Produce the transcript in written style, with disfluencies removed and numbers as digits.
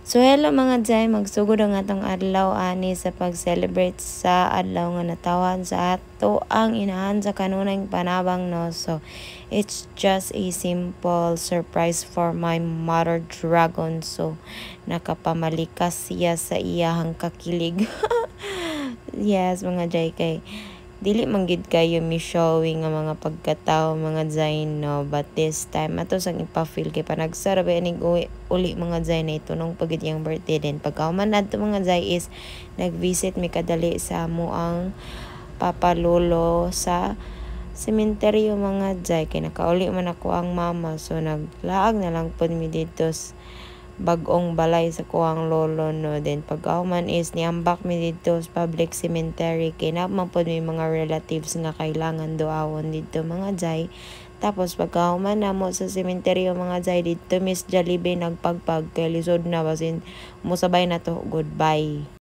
So hello mga Jay, magsugod ang atong adlaw ani sa pag-celebrate sa adlaw nga natawan sa ato ang inahan sa kanunay panabang no. So it's just a simple surprise for my mother dragon. So nakapamalikas siya sa iyahang kakilig. Yes mga Jay, kay dili man gid kayo mi showing nga mga pagkatao mga Zayn no, but this time ato sang ipa-feel kay panagsarabi ning uli mga Zay na ito nung pagid yung birthday din pagkauman adto mga Zay is nag-visit mi kadali sa amo ang papa lolo sa sementeryo mga Zay, kay nakauli man ako ang mama, so naglaag na lang pud mi dito bagong balay sa kuang lolo no. Then pagkauman is niambak mi dito sa public cemetery kay naman po may mga relatives nga kailangan doawon dito mga Jay. Tapos pagkauman na mo sa cemetery mga Jay dito Miss Jollibee nagpagpag kay lisod na basin mo sabay na to goodbye.